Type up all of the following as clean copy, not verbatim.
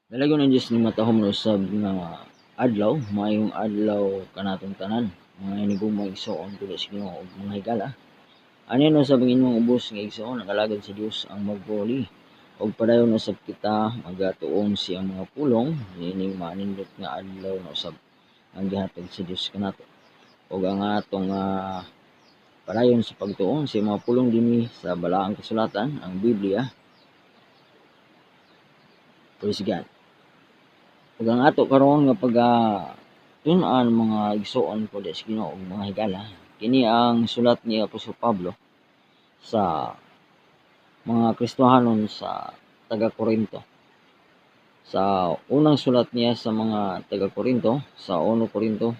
Dalagyo ng Diyos ni matahom na usab nga adlaw, maayong adlaw kanatong tanan. Mga hinigugmang igsoon kuno sa Ginoo ug mga higala. Ani no sa inyong ubos nga igsoon ang alagad sa Dios ang magpuli ug padayon usab kita magatuon siyang mga pulong niining manindot nga adlaw na usab ang gihatag sa Dios kanato. Ug ang atong padayon sa pagtuon sa mga pulong dinhi sa balaang kasulatan ang Biblia. Praise God. Ug ang ato karon nga tun-an mga igsoon po sa Ginoo ug mga higala, kini ang sulat ni Apostol Pablo sa mga Kristohanon sa taga-Korinto. Sa unang sulat niya sa mga taga-Korinto, sa 1 Korinto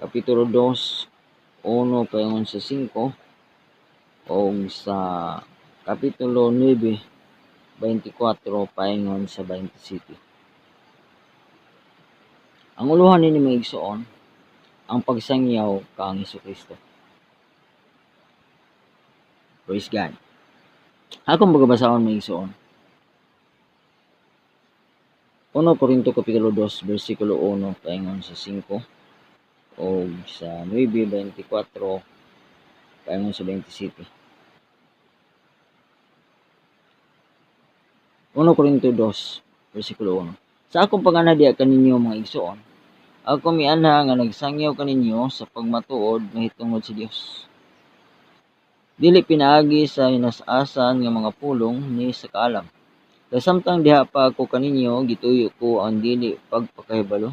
kapitulo 2, 1 paingon sa 5 o sa kapitulo 9, 24 paingon sa 27. Ang uluhan nini mga igsoon, ang pagsangyaw kang Hesukristo. Praise God. Akong magabasahon mga igsoon. 1 Korinto kapitulo 2 bersikulo 1 paingon sa 5 o sa 9:24 paingon sa 27. 1 Korinto 2 bersikulo 1. Sa akong panganadya kaninyo mga igsoon, ako mianha nga nagsangyaw kaninyo sa pagmatuod mahitungod sa Dios. Dili pinaagi sa hinasasan nga mga pulong ni sa kaalam. Kasamtang diha pa ako kaninyo, gituyo ko ang dili pagpakahibalo.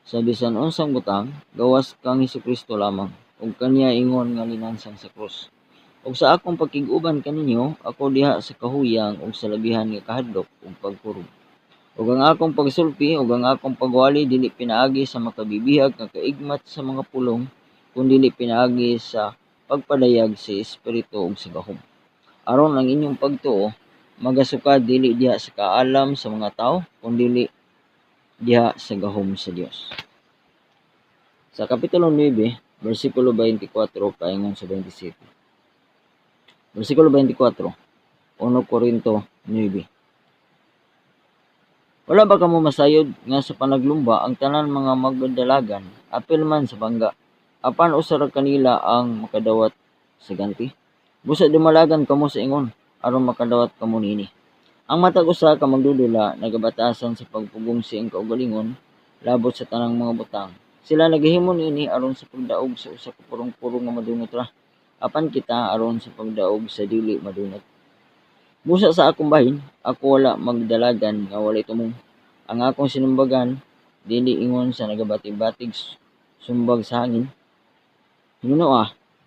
Sa bisan unsang butang, gawas kang Hesukristo lamang, ug kaniya ingon nga linansang sa krus. Ug sa akong pagkig-uban kaninyo, ako diha sa kahuyang ug sa labihan nga kahadlok ug pagpurog. Ug ang akong pagsulpi ug ang akong pagwali dili pinaagi sa makabibihag nga kaigmat sa mga pulong, kundi dili pinaagi sa pagpadayag sa espiritu ug sa gahom. Aron ang inyong pagtuo magasukad dili diha sa kaalam sa mga tao, kundi diha sa gahom sa Dios. Sa kapitulo 9, bersikulo 24 paingon sa 27. Bersikulo 24, 1 Korinto 9. Wala ba kamo masayod nga sa panaglumba ang tanan mga magdalagan apil man sa bangga, apan usa ra kanila ang makadawat sa ganti? Busa dumalagan kamo sa ingon aron makadawat kamo nini. Ang matag usa ka magdudula nagabatasan sa pagpugong siyang kaugalingon labot sa tanang mga butang. Sila naghihimo niini aron sa pagdaog sa usa ka purong-purong nga madunot ra, apan kita aron sa pagdaog sa dili madunot. Busa sa akong bahin, ako wala magdalagan nga walay tumong. Ang akong sinumbagan dili ingon sa nagabatig-batig sumbag sa hangin. Hinuno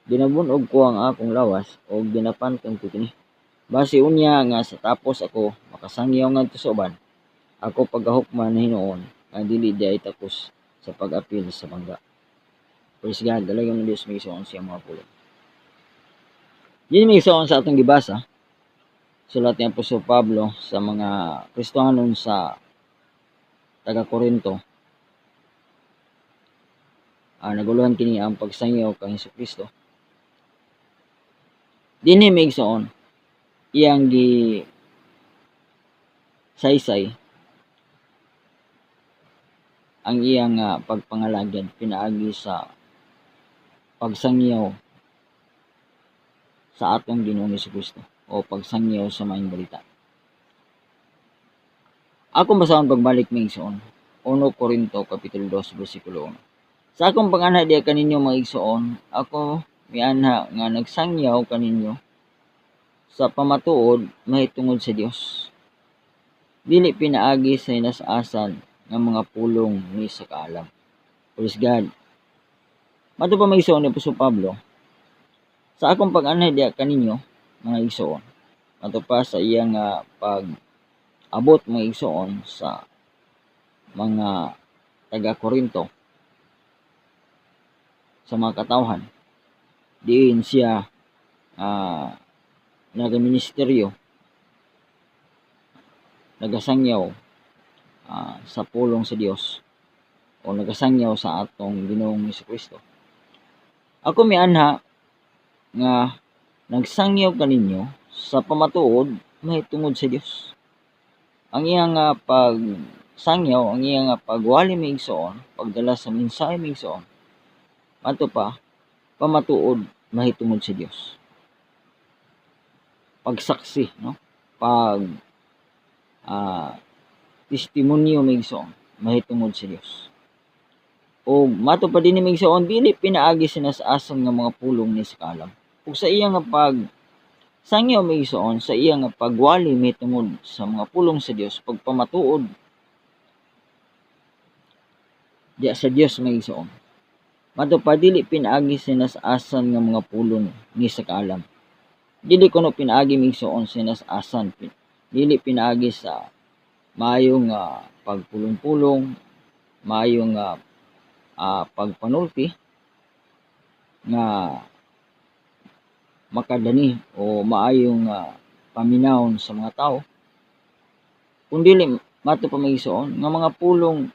binabunog ko ang akong lawas o binapantong ko kini. Base unya nga sa tapos ako makasangyaw ngadto sa uban, ako pagahukman na hinuon nga dili diay tapos sa pag-apil sa bangga. Praise God, dalagang ng Diyos may isuon siya mga pulong. Yun may isuon sa atong gibasa, sulat ni Apostol Pablo sa mga Kristohanon sa taga-Korinto. Naguluhan kini ang pagsangyaw kang Hesukristo. Dinhi may isuon iyang gi saysay ang iyang pagpangalagad pinaagi sa pagsangyaw sa atong Ginoong Hesukristo o pagsangyaw sa maayong balita. Akong basahon pagbalik may igsoon, 1 Korinto kapitulo 2 bersikulo 1. Sa akong panganha diha kaninyo mga igsoon, ako mianha nga nagsangyaw kaninyo sa pamatuod mahitungod sa Dios. Dili pinaagi sa hinasasan nga mga pulong ni sa kaalam. Praise God. Mato pa may igsoon ni Apostol Pablo, sa akong pag-anhay diha kaninyo mga igsoon, mato pa sa iyang pag-abot mga igsoon sa mga taga-Korinto, sa mga katawhan, diin siya nagaministeryo, nagasangyaw sa pulong sa Dios o nagasangyaw sa atong Ginoong Hesukristo. Ako mianha nga nagsangyaw kaninyo sa pamatuod mahitungod sa Dios. ang iyang pagsangyaw, ang iyang pagwali maigsoon, pagdala sa mensahe maigsoon, ato pa pamatuod mahitungod sa Dios. Pagsaksi, no? Testimonyo maigsoon mahitungod sa Dios. O mato pa din maigsoon dili pinaagi sinasasan nga mga pulong ni sa kaalam. Ug sa iya nga sangyaw maigsoon sa iya nga pagwali mahitungod sa mga pulong sa Dios, pagpamatuod diya sa Dios maigsoon. Mato pa dili pinaagi sinasasan nga mga pulong ni sa kaalam. Dili kuno pinaagi maigsoon sinasasan, dili pinaagi sa maayong pagpulong-pulong, maayong pagpanulti nga makadani o maayong paminawon sa mga tao, kundi mato pa maigsoon nga mga pulong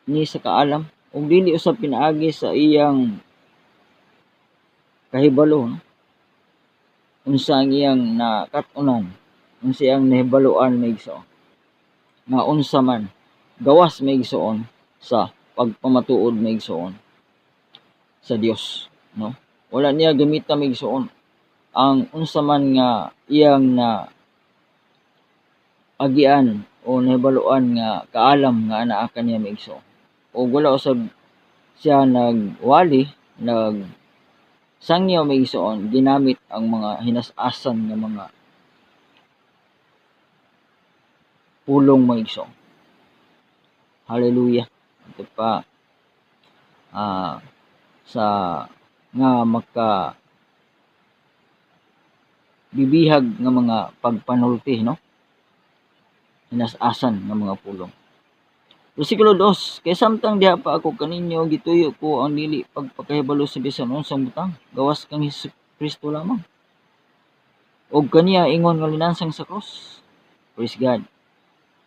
ni sa kaalam ug dili usab pinaagi sa iyang kahibalo, no? Unsa ang iyang nakat-unan, unsa iyang nahibaluan maigsoon, nga unsa man gawas maigsoon sa pagpamatuod maigsoon sa Dios, no? Wala niya gamita maigsoon ang unsa man nga iyang na agian o nahibaluan nga kaalam nga anaa kaniya maigsoon. O wala usab siya nagwali, sangyaw maigsoon ginamit ang mga hinas-asan nga mga pulong maigsoon. Hallelujah. Ito pa sa nga bibihag nga mga pagpanulti, no? Hinas-asan nga mga pulong. Bersikulo 2, kay samtang diha pa ako kaninyo gituyo ko ang dili pagpakahibalo sa bisan unsang butang, gawas kang Kristo lamang. Og kaniya ingon nga linansang sa cross. Praise God.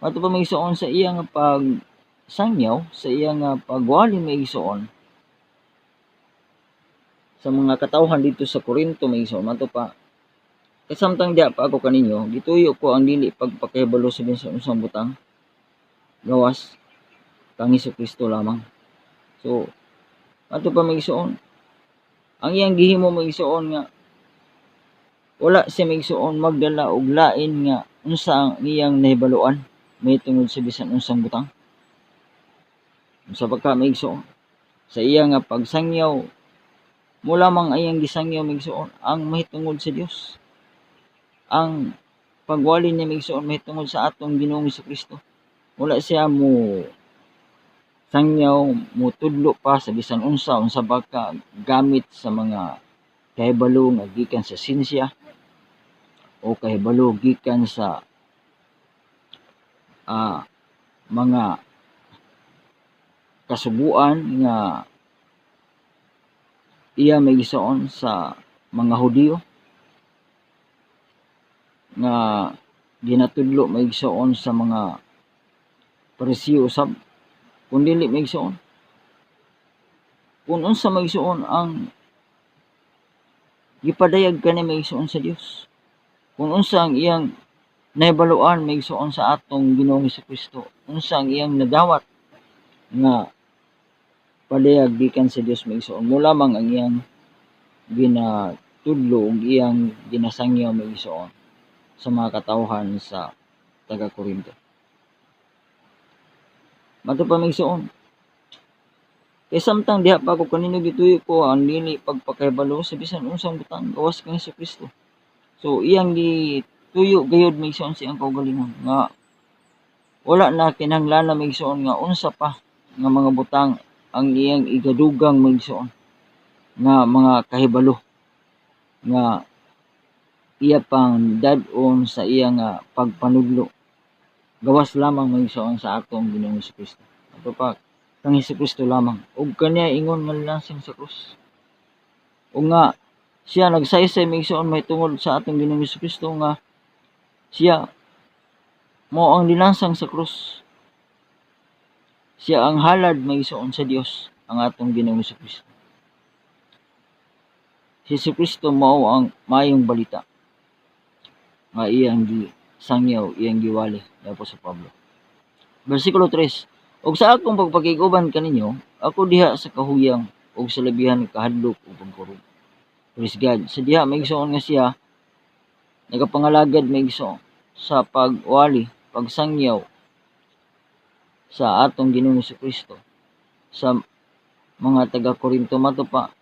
Mato pa maigsoon sa iya nga pagsangyaw, sa iya nga pagwali maigsoon sa mga katawhan dito sa Corinto maigsoon. Mato pa kay samtang diha pa ako kaninyo gituyo ko ang dili pagpakahibalo sa bisan unsang butang, gawas kang Kristo lamang. So, ato pa maigsoon, ang iyang gihimo maigsoon nga wala siya maigsoon magdala og lain nga unsa ang iyang nahibaluan mahitungod sa bisan unsang butang. Unsa pa ka maigsoon sa iya nga pagsangyaw, mo lamang ang iyang gisangyaw maigsoon ang mahitungod sa Dios. Ang pagwali niya maigsoon mahitungod sa atong Ginoong Kristo. Wala siya mo sangyaw mo tudlo pa sa bisan unsa ba ka gamit sa mga kahibalo nga gikan sa sinsya o kahibalo gikan sa mga kasubuan nga iya may gisoon sa mga Hudiyo nga ginatudlo may gisoon sa mga Parisiyo usab, kung dili maigsoon. Kung unsa maigsoon ang gipadayag kani maigsoon sa Dios. Kung unsa ang iyang nahibaluan maigsoon sa atong Ginoong Kristo. Unsa ang iyang nadawat nga padayag gikan sa Dios maigsoon. Mo lamang ang iyang ginatudlo ug iyang ginasangyaw maigsoon sa mga katawhan sa taga Corinto. Mato pa maigsoon, kay samtang diha pa ako kanino gituyo ko ang dili pagpakahibalo sa bisan unsang butang, gawas kang Kristo. So iyang gituyo gayud maigsoon sa iyang kaugalingon nga wala na kinahanglan maigsoon nga unsa pa nga mga butang ang iyang igadugang maigsoon nga mga kahibalo nga iya pang dad-on sa iyang pagpanudlo, gawas lamang maigsoon sa atong Ginoong Kristo. Ato pa kang Kristo lamang ug kaniya ingon nga linansang sa krus. O nga siya nagsaysay maigsoon mahitungod sa atong Ginoong Kristo nga siya mo ang linansang sa krus. Siya ang halad maigsoon sa Dios, ang atong Ginoong Kristo. Si Kristo mao ang mayong balita nga iyang sangyaw iyang giwali ni Apostol Pablo. Versikulo 3. Og sa akong pagpakiguban kaninyo, ako diha sa kahuyang ug sa labihan nga kahadlok ug pagkurog. Praise God. Sa diha maigsoon nga siya nagapangalagad maigsoon sa pagwali, pagsangyaw sa atong Ginoong Kristo sa mga taga Korinto matupa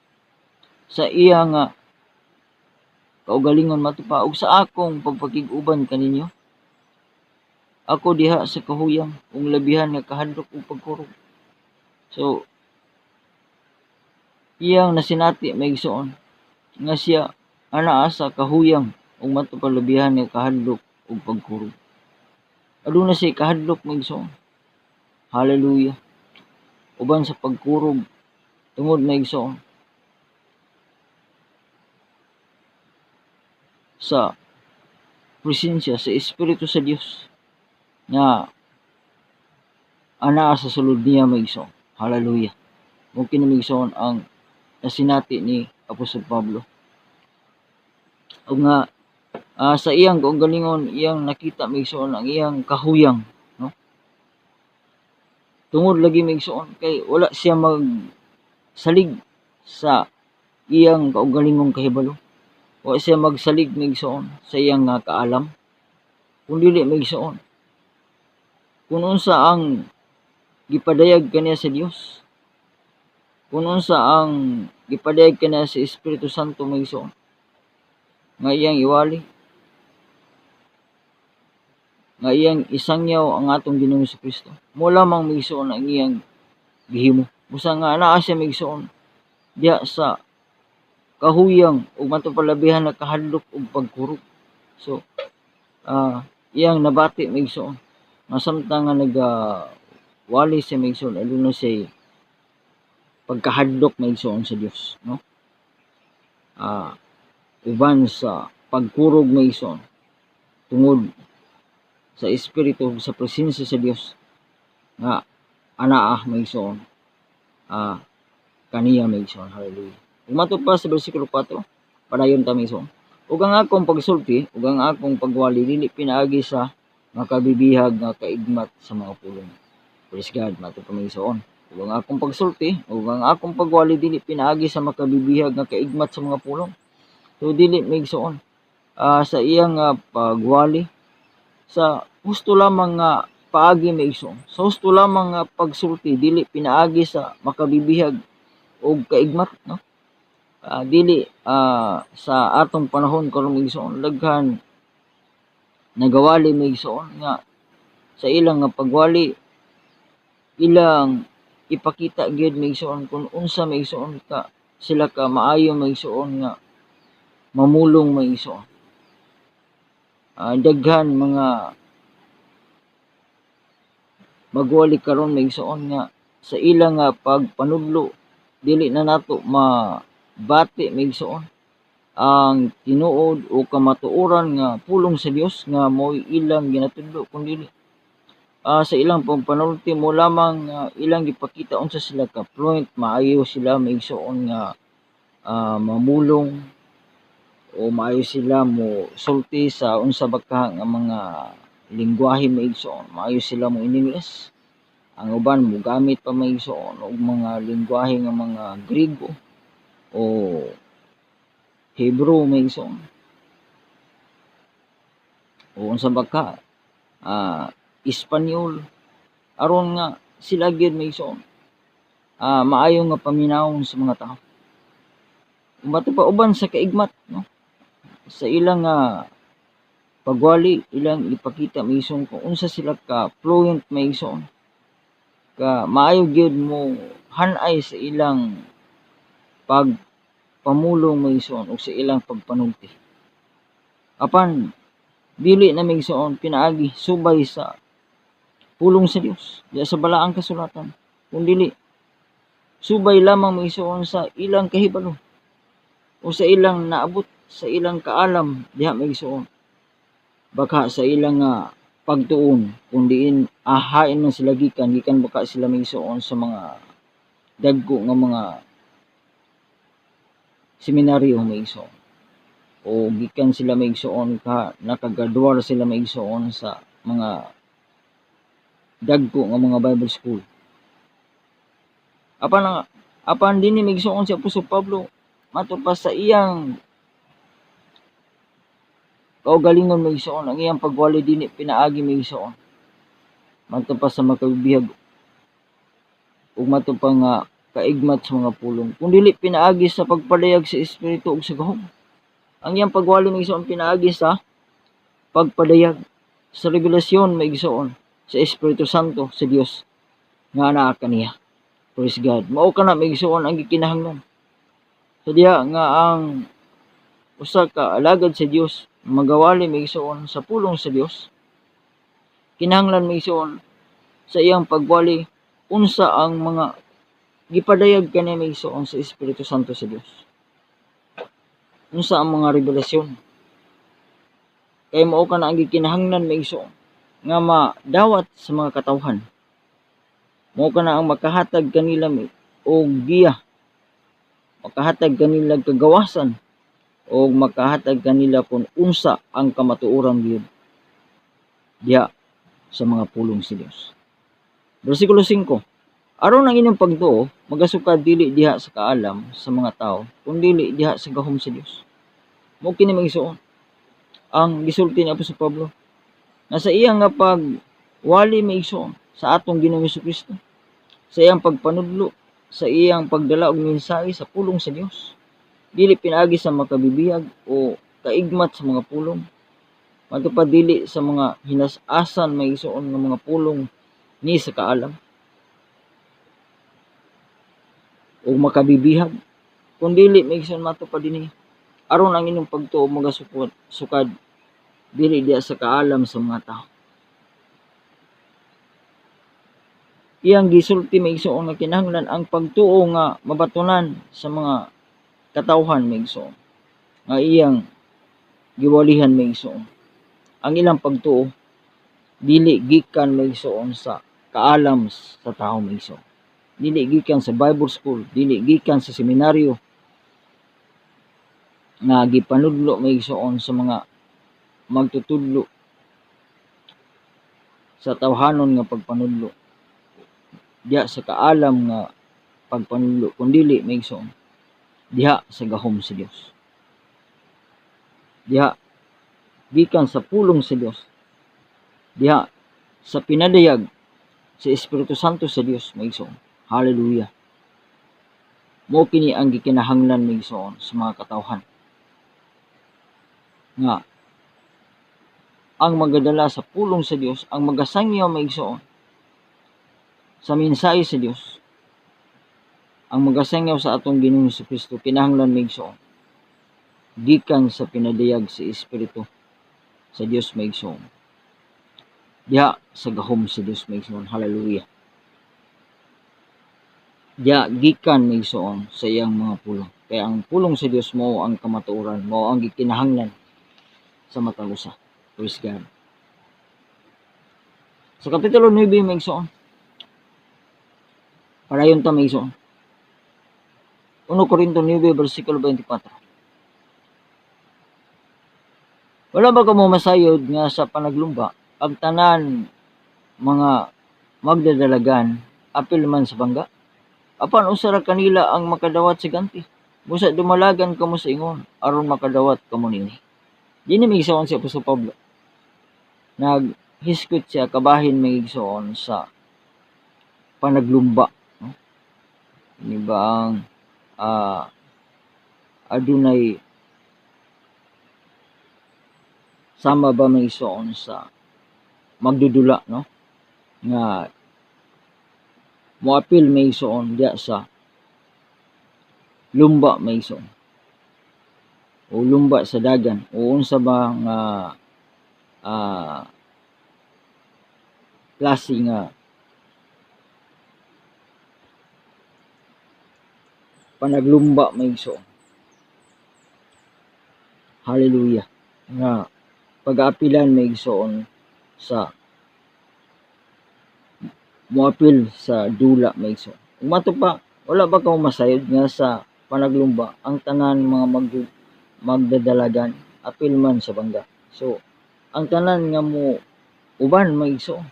sa iya nga kaugalingon matupa ug sa akong pagpakiguban kaninyo, ako diha sa kahuyang ug labihan nga kahadlok ug pagkurog. So iyang nasinati maigsoon nga siya anaa sa kahuyang ug matupa labihan nga kahadlok ug pagkurog. Aduna siya kahadlok maigsoon. Hallelujah. Uban sa pagkurog tungod maigsoon sa presensya sa Espiritu sa Dios nga anaa sa sulod niya maigsoon. Hallelujah. Mo kini maigsoon ang nasinati ni Apostol Pablo. Ug nga sa iyang kaugalingon iyang nakita maigsoon ang iyang kahuyang, no? Tungod lagi maigsoon kay wala siya magsalig sa iyang kaugalingong kahibalo. Wala siya magsalig maigsoon sa iyang kaalam. Kun dili maigsoon kung unsa ang gipadayag kaniya sa Dios, kung unsa ang gipadayag kaniya sa Espiritu Santo maigsoon nga iyang iwali, nga iyang isangyaw ang atong Ginoong Kristo. Mo lamang maigsoon ang iyang gihimo. Busa nga anaa siya maigsoon diha sa kahuyang ug matupalabihan na kahadlok ug pagkurog. So iyang nabati maigsoon nga samtang nga wali siya maigsoon aduna siya pagkahadlok maigsoon sa Dios, no? Uban sa pagkurog maigsoon tungod sa espiritu sa presensya sa Dios nga anaa maigsoon kaniya maigsoon. Hallelujah. Ug matupa sa bersikulo 4, padayon ta maigsoon. Ug ang akong pagsulti ug ang akong pagwali dili pinaagi sa makabibihag nga kaigmat sa mga pulong. Praise God. Matupa maigsoon. Ug ang akong pagsulti ug ang akong pagwali dili pinaagi sa makabibihag nga kaigmat sa mga pulong. So dili maigsoon sa iyang pagwali sa husto lamang nga paagi maigsoon. Sa husto lamang nga pagsulti dili pinaagi sa makabibihag og kaigmat, no? Dili sa atong panahon karon maigsoon daghan nagawali maigsoon nga sa ilang nga pagwali ilang ipakita gyud maigsoon kung unsa maigsoon ka sila ka maayo maigsoon nga mamulong maigsoon. Daghan mga magwali karon maigsoon nga sa ilang pagpanudlo dili na nato mabati maigsoon ang tinuod o kamatuoran nga pulong sa Dios nga mo'y ilang ginatudlo kundi sa ilang pagpanulti mo lamang ilang gipakita unsa sila ka fluent, maayo sila maigsoon nga mamulong o maayo sila mo sulti sa unsa baka nga mga lingwahe maigsoon, maayo sila mo in-English. Ang uban mo gamit pa maigsoon og mga lingwahe nga mga Grego o Hebrew maigsoon. O unsa baka Espanyol aron nga sila gyud maigsoon maayo nga paminawon sa mga tao. Matupa uban sa kaigmat, no? Sa ilang pagwali ilang ipakita maigsoon kung unsa sila ka fluent maigsoon ka maayo gyud mo han-ay sa ilang pagpamulong maigsoon ug sa ilang pagpanulti. Apan dili na maigsoon pinaagi subay sa pulong sa Dios diya sa balaang kasulatan, kun dili subay lamang maigsoon sa ilang kahibalo o sa ilang naabot sa ilang kaalam diha maigsoon baka sa ilang pagtuon kun diin ahain man sila gikan baka sila maigsoon sa mga dagko nga mga seminaryo maigsoon. o gikan sila maigsuon nakagraduar sila maigsuon sa mga dagko nga mga Bible school. Apan dinhi maigsuon si Apostol Pablo matupad sa iyang kaugalingon maigsuon ang iyang pagwali dinhi pinaagi maigsuon matupad sa makabibihag ug matupad nga kaigmat sa mga pulong kun dili pinaagi sa pagpadayag sa espiritu ug sa gahom. Ang iyang pagwali maigsuon pinaagi sa pagpadayag sa revelasyon maigsuon sa Espiritu Santo sa Dios nga anaa kaniya. Praise God. Mao kana maigsuon ang gikinahanglan. So diha nga ang usa ka alagad sa Dios magawali maigsuon sa pulong sa Dios. Kinahanglan maigsuon sa iyang pagwali unsa ang mga gipadayag kaniya maigsuon sa Espiritu Santo sa Dios. Unsa ang mga revelasyon. Kay mao kana ang gikinahanglan maigsuon nga madawat sa mga katawhan. Mao kana ang makahatag kanila og giya. Makahatag kanila kagawasan o makahatag kanila kung unsa ang kamatuoran gyud diha sa mga pulong sa Dios. Bersikulo 5. Aron ang inyong pagtuo magasukad dili diha sa kaalam sa mga tao kundi diha sa gahom sa Dios. Mao kini maigsuon ang gisulti ni Apostol Pablo na sa iyang nga pagwali maigsuon sa atong Ginoong Kristo, sa iyang pagpanudlo, sa iyang pagdala og mensahe sa pulong sa Dios. Dili pinaagi sa makabibihag o kaigmat sa mga pulong. Matupad dili sa mga hinas-asan maigsuon nga mga pulong ni sa kaalam o makabibihag, kundi maigsuon matupad dinhi aron ang inyong pagtuo magasukad dili diha sa kaalam sa mga tao. Iyang gisulti maigsuon nga kinahanglan ang pagtuo nga mabatunan sa mga katawhan maigsuon nga iyang giwalihan maigsuon. Ang ilang pagtuo dili gikan maigsuon sa kaalam sa tao maigsuon. Dili gikan sa Bible school, dili gikan sa seminaryo nga gipanudlo maigsuon sa mga magtutudlo sa tawhanon nga pagpanudlo diha sa kaalam nga pagpanudlo kundi maigsuon diha sa gahom sa Dios, diha gikan sa pulong sa Dios, diha sa pinadayag sa Espiritu Santo sa Dios maigsuon. Hallelujah. Mao kini ang gikinahanglan maigsuon sa mga katawhan nga ang magadala sa pulong sa Dios, ang magasangyaw maigsuon sa mensahe sa Dios, ang magasangyaw sa atong Ginoong Kristo kinahanglan maigsuon gikan sa pinadayag sa Espiritu sa Dios maigsuon diha sa gahom sa Dios maigsuon. Hallelujah. Diha gikan maigsuon sa iyang mga pulong. Kaya ang pulong sa Dios mao ang kamatuoran, mao ang gikinahanglan sa matag usa. Praise God. Sa kapitulo 9 maigsuon, padayon ta maigsuon. 1 Korinto 9 versikulo 24. Wala ba kamo masayod nga sa panaglumba ang tanan mga magdadalagan apil man sa bangga? Apan usara kanila ang makadawat sa ganti. Busa dumalagan kamo sa ingon aron makadawat kamo nini. Dini maigsuon si Apostol Pablo. Naghiskot siya kabahin maigsuon sa panaglumba. No? Ini ba ang adunay sama ba maigsuon sa magdudula, no? Nga moapil maigsuon diya sa lumba maigsuon o lumba sa dagan o unsa ba nga klase nga panaglumba maigsuon. Hallelujah. Nga pag-aapilan maigsuon sa moapil sa dula maigsuon. Umato pa, wala ba kamo masayod nga sa panaglumba ang tanan mga magdadalagan apil man sa bangga. So ang tanan nga mo uban maigsoon.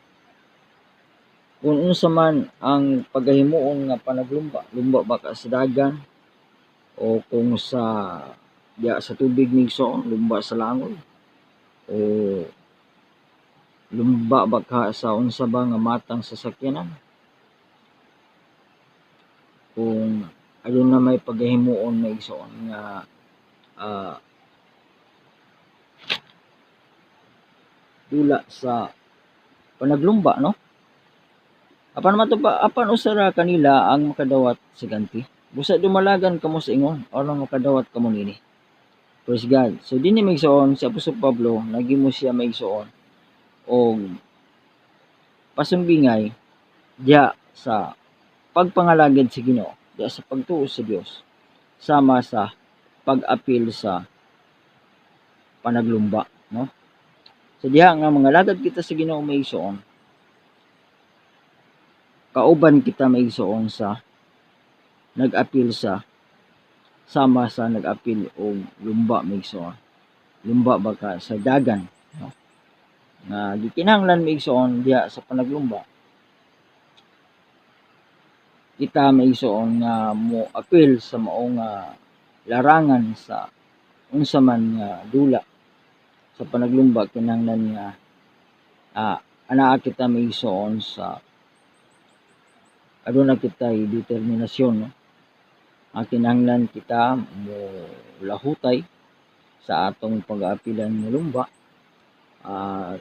Kung unsa man ang pagahimuon nga panaglumba, lumba ba ka sa dagan o kung sa diya sa tubig maigsoon, lumba sa langoy o lumba ba ka sa unsa ba nga matang sasakyanan. Kung adun na may pagahimuon maigsoon nga dula sa panaglumba, no? Apan usara kanila ang makadawat sa ganti. Busa dumalagan kamo sa ingon aron makadawat kamo nini. Praise God. So dinhi maigsoon si Apostol Pablo nagimo siya maigsoon og pasumbingay diya sa pagpangalagad sa Ginoo, diya sa pagtuo sa Dios sama sa pag-apil sa panaglumba, no? So diha nga mga lagad kita sa Ginoo maigsoon, kauban kita maigsoon sa nag-apil sa sama sa nag-apil og lumba maigsoon. Lumba ba ka sa dagan, no? Nga gikinahanglan maigsoon diha sa panaglumba. Kita maigsoon nga mo apil sa mao nga larangan sa unsa man nga dula sa panaglumba. Kinahanglan nga anaa kita maigsoon sa aduna kitay determinasyon, no? Ang kinahanglan kita mo lahutay sa atong pag-aapilan nga lumba.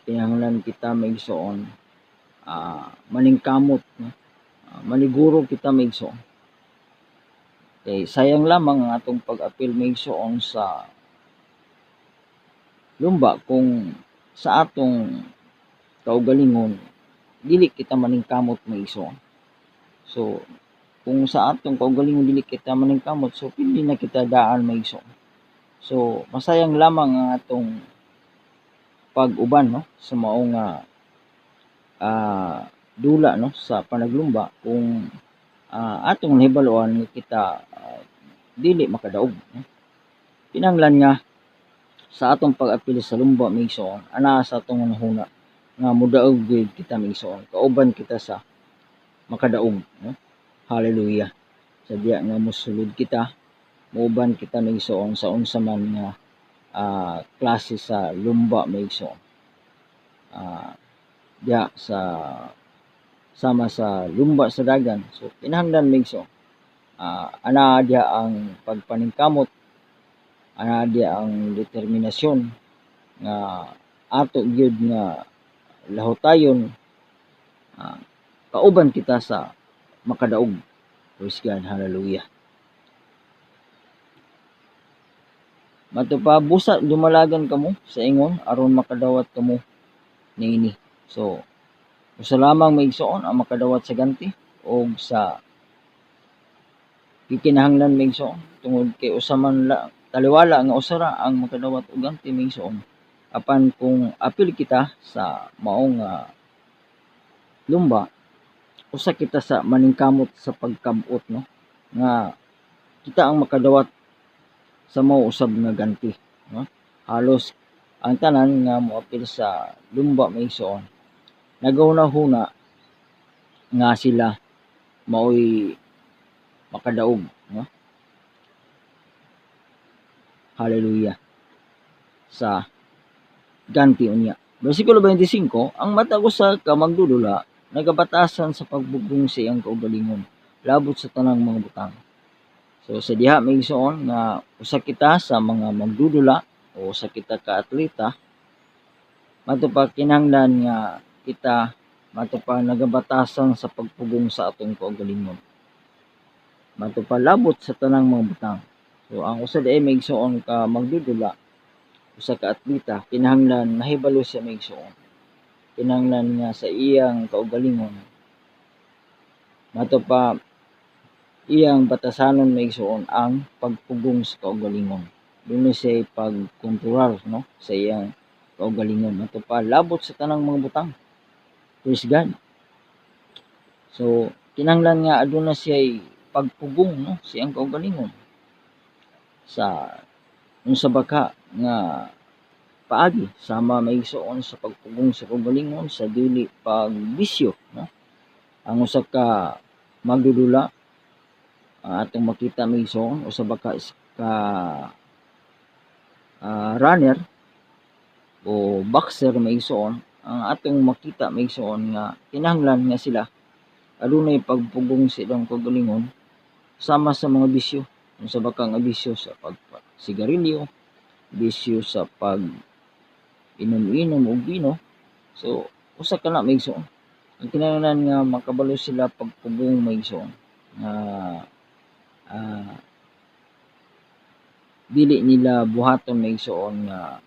Kinahanglan kita maigsoon maningkamot, no? Maniguro kita maigsoon. Kay sayang lamang ang atong pag-apil maigsoon sa lumba kung sa atong kaugalingon dili kita maningkamot maigsoon. So kung sa atong kaugalingon dili kita maningkamot, so pili na kita daan maigsoon. So masayang lamang ang atong pag-uban, no, sa mao nga dula, no, sa panaglumba kung atong nahibaluan nga kita dili makadaog, no? Kinahanglan nga sa atong pag-apil sa lumba maigsoon ana sa atong hunahuna nga modaog gyud kita maigsoon, kauban kita sa makadaog, no? Hallelujah. Sa diya nga mosulod kita, muuban kita maigsoon sa unsa man nga klase sa lumba maigsoon. Diya sa sama sa lumba sa dagan. So kinahanglan maigsoon ana diya ang pagpaningkamot, ana diya ang determinasyon nga ato gyud nga lahutayon kauban kita sa makadaog. Praise God, hallelujah. Matupa busa dumalagan kamo sa ingon aron makadawat kamo niini. So usa lamang maigsoon ang makadawat sa ganti og sa gikinahanglan maigsoon tungod kay usa man taliwala nga usara ang makadawat og ganti maigsoon. Apan kung apil kita sa mao nga lumba, usa kita sa maningkamot sa pagkabot, no, nga kita ang makadawat sa mao usab nga ganti, no? Halos ang tanan nga moapil sa lumba maigsoon nagahuna-huna nga sila maoy makadaog, no? Hallelujah. Sa ganti unya. Bersikulo 25, ang matag usa ka magdudula nagabatasan sa pagbugong sa iyang kaugalingon labot sa tanang mga butang. So sa diha maigsoon nga usa kita sa mga magdudula o usa kita ka atleta, matupa kinahanglan nga kita matupa nagabatasan sa pagpugong sa atong kaugalingon. Matupa labot sa tanang mga butang. So ang usa ay maigsoon ka magdudula, usa ka atleta, kinahanglan nahibalo siya maigsoon. Kinahanglan nga sa iyang kaugalingon matupa iyang batasanon maigsoon ang pagpugong sa kaugalingon. Dunay siya pagkontrolar, no, sa iyang kaugalingon matupa labot sa tanang mga butang. Praise God. So kinahanglan nga aduna siya pagpugong, no, sa iyang kaugalingon sa unsa baka nga paagi sama maigsoon sa pagpugong sa kaugalingon sa dili pagbisyo, no? Ang usa ka magdudula atong makita maigsoon usa baka ka runner o boxer maigsoon ang atong makita maigsoon nga kinahanglan nga sila adunay pagpugong sa ilang kaugalingon sama sa mga bisyo. Unsa baka nga bisyo sa pagsigarilyo, bisyo sa pag inom-inom og bino. So usa ka na maigsoon. Ang kinahanglan nga makabalo sila pagpugong maigsoon nga dili nila buhaton maigsoon nga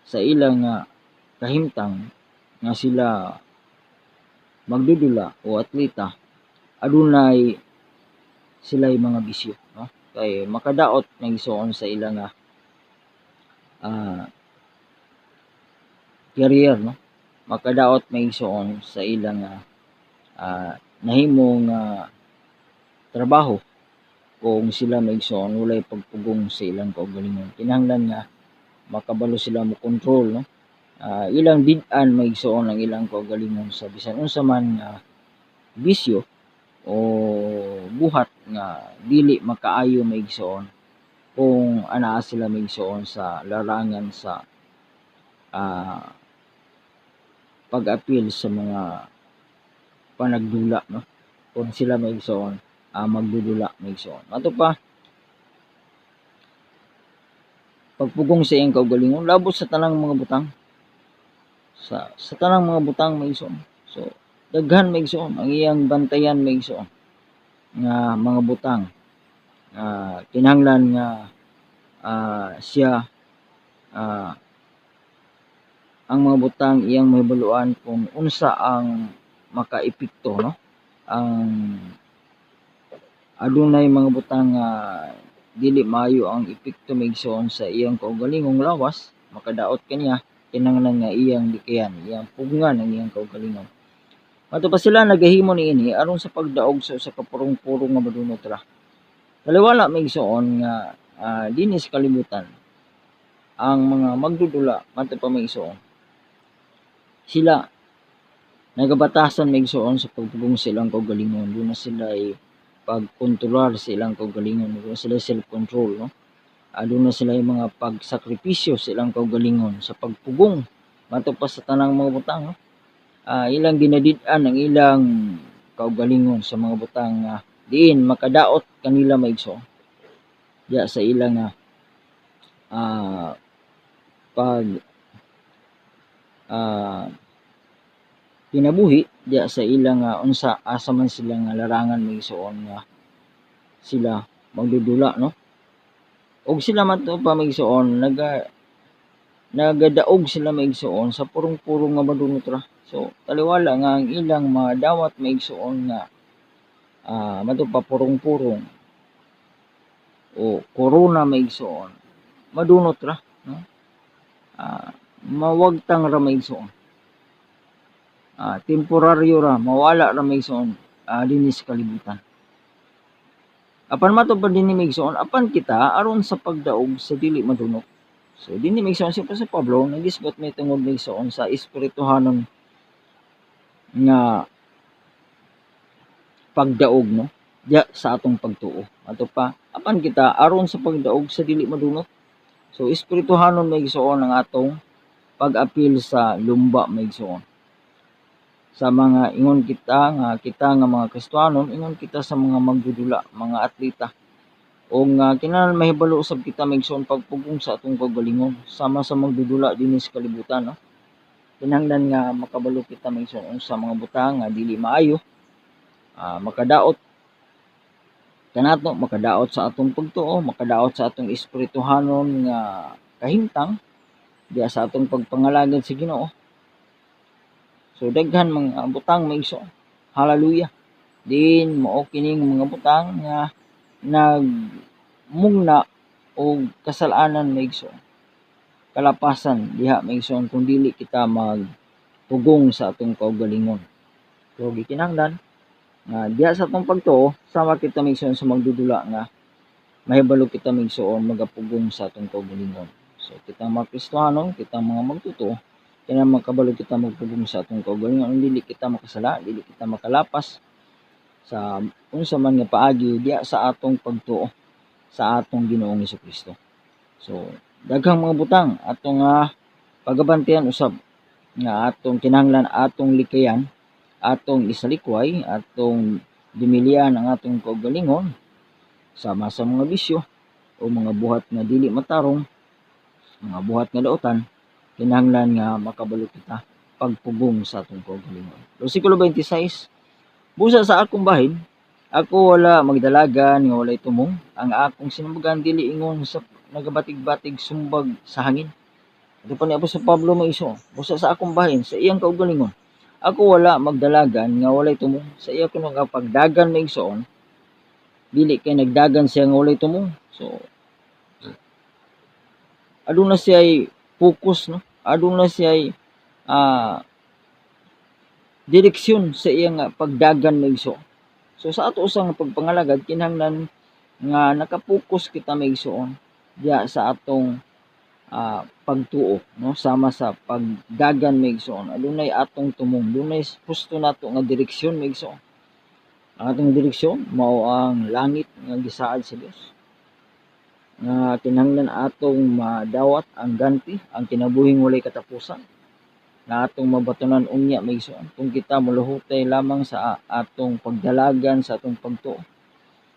sa ilang kahimtang nga sila magdudula o atleta adunay sila'y mga bisyo, no? Kay makadaot maigsoon sa ilang career, no? Makadaot maigsoon sa ilang nahimong trabaho kung sila maigsoon walay pagpugong sa ilang kaugalingon. Kinahanglan nga makabalo sila mo control, no? Ilang bid-an maigsoon ang ilang kaugalingon sa bisan unsa man bisyo o buhat nga dili makaayo maigsoon kung anaa sila maigsoon sa larangan sa pag-apil sa mga panagdula, no? Kung sila maigsoon magdudula maigsoon. Ato pa pagpugong sa iyang kaugalingon labot sa tanang mga butang. Sa tanang mga butang maigsoon. So daghan maigsoon ang iyang bantayan maigsoon nga mga butang. Kinahanglan nga siya ang mga butang iyang mahibaluan kung unsa ang makaepekto, no? Ang adunay mga butang dili maayo ang epekto maigsoon sa iyang kaugalingong lawas, makadaot kaniya kinahanglan nga iyang dikayan, iyang pugngan ang iyang kaugalingon. Ato pa sila nagahimo niini aron sa pagdaog sa usa ka purong-purong nga madunot ra. Taliwala maigsoon nga dinhi sa kalibutan ang mga magdudula ato pa maigsoon sila nagabatasan maigsoon sa pagpugong sa ilang kaugalingon. Doon na sila pagkontrolar sa ilang kaugalingon, doon na sila self-control, no? Doon na sila yung mga pagsakripisyo sa ilang kaugalingon sa pagpugong mato pa sa tanang mga butang, no? Ilang ginadid-an ang ilang kaugalingon sa mga butang diin makadaot kanila maigsoon diya sa ilang pag kinabuhi diya sa ilang unsa asa man sila nga larangan maigsoon nga sila magdudula, no? Og sila man to pa maigsoon nagadaog sila maigsoon sa purong-purong nga madunot ra. So taliwala nga ang ilang mga dawat maigsoon nga madto pa purong-purong o corona maigsoon madunot ra, no? Mawagtang ra maigsoon. Temporaryo ra mawala ra maigsoon dinhi sa kalibutan. Apan matupad dinhi maigsoon apan kita aron sa pagdaog sa dili madunot. So dinhi maigsoon si Pablo nagisgot may tungod maigsoon sa espirituhanon nga pagdaog, no? Diya sa atong pagtuo. Ato pa apan kita aron sa pagdaog sa dili madunot. So espirituhanon maigsoon ang atong pag-apil sa lumba maigsoon. Sa mga ingon kita nga mga Kristiyanon, ingon kita sa mga magdudula, mga atleta. O nga kinahanglan mahibalo usab kita maigsoon pagpugong sa atong kaugalingon sama sa magdudula dinhi sa kalibutan, no? Kinahanglan nga makabalo kita maigsoon sa mga butang nga dili maayo, makadaot kanato, makadaot sa atong pagtuo, makadaot sa atong espirituhanon nga kahimtang diya sa atong pagpangalagad sa Ginoo. So daghan mga butang maigsoon. Hallelujah. Din mao kining mga butang nga nagmugna og kasalanan maigsoon. Kalapasan diha maigsoon kung dili kita magpugong sa atong kaugalingon. So gikinahanglan nga diha sa atong pagtuo sama kita maigsoon sa magdudula nga mahibalo kita migsuon magapugong sa atong kaugalingon. So kita mga Kristohanon, kita mga magtuto, kaya makabalo kita magpugong sa atong kaugalingon, dili kita makasala, dili kita makalapas sa unsa man nga paagi diya sa atong pagtuo sa atong Ginoong Hesukristo. So daghang mga butang atong pagabantihan usab nga atong kinahanglan atong likayan, atong isalikway, atong dimilian ang atong kaugalingon sama sa mga bisyo o mga buhat nga dili matarong, mga buhat nga daotan, kinahanglan nga makabalo kita pagpugong sa atong kaugalingon. Bersikulo 26, busa sa akong bahin, ako wala magdalagan nga walay tumong, ang akong sinumbagan dili ingon sa nagabatig-batig sumbag sa hangin. Ito pa ni Apostol Pablo maiso, busa sa akong bahin, sa iyang kaugalingon, ako wala magdalagan nga walay tumong, sa iya kuno nga pagdagan maigsoon, dili kay nagdagan siya nga walay tumong. So aduna siya'y focus, no? Aduna siya'y direksyon sa iyang pagdagan maigsoon. So sa ato usang pagpangalagad, kinahanglan nga nakapokus kita maigsoon diya sa atong pagtuo, no? Sama sa pagdagan maigsoon, adunay atong tumong, dunay husto nato nga direksyon maigsoon. Ang atong direksyon mao ang langit nga gisaad sa Dios, nga kinahanglan atong madawat ang ganti, ang kinabuhing walay katapusan, na atong mabatunan unya maigsoon kung kita muluhutay lamang sa atong pagdalagan, sa atong pagtuo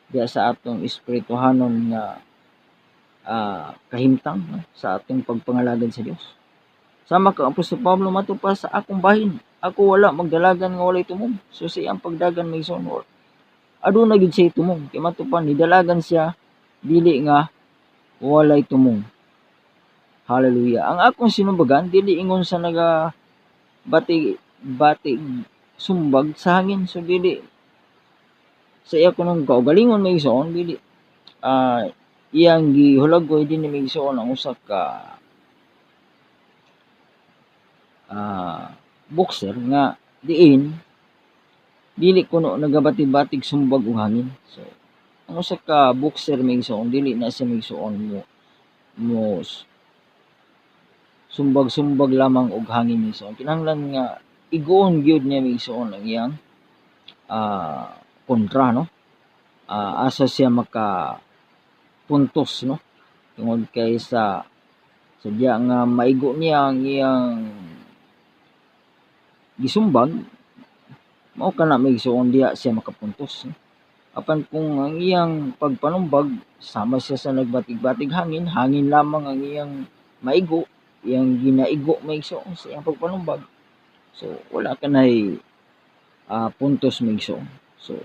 diya sa atong espirituhanon nga kahimtang, no? Sa atong pagpangalagad sa Dios. Sama ka Apostol Pablo matupa sa akong bahin, ako wala magdalagan nga walay tumong. So siya ang pagdagan maigsoon, aduna gid siya tumong, kay matupan nidalagan siya dili nga walay tumong. Hallelujah. Ang akong sinumbagan dili ingon sa naga batig sumbag sa hangin. So dili sa iya kunong kaugalingon maigsoon, dili iyang gihulagway dinhi maigsoon ang usa ka boxer nga diin dili kuno nagabatig-batig sumbag og hangin. So ang usa ka boxer maigsoon dili na siya maigsoon mo sumbag-sumbag lamang og hangin maigsoon. Kinahanglan nga iguon gyud niya maigsoon ang iyang kontra, no? Asa siya maka puntos, no? Tungod kay sa diya nga maigo niya ang iyang gisumbag, mao kana maigsoon diya siya makapuntos, no? Apan kung ang iyang pagpanumbag sama siya sa nagbatig-batig hangin, hangin lamang ang iyang maigo, iyang ginaigo maigsoon sa iyang pagpanumbag, so wala kanay puntos maigsoon. So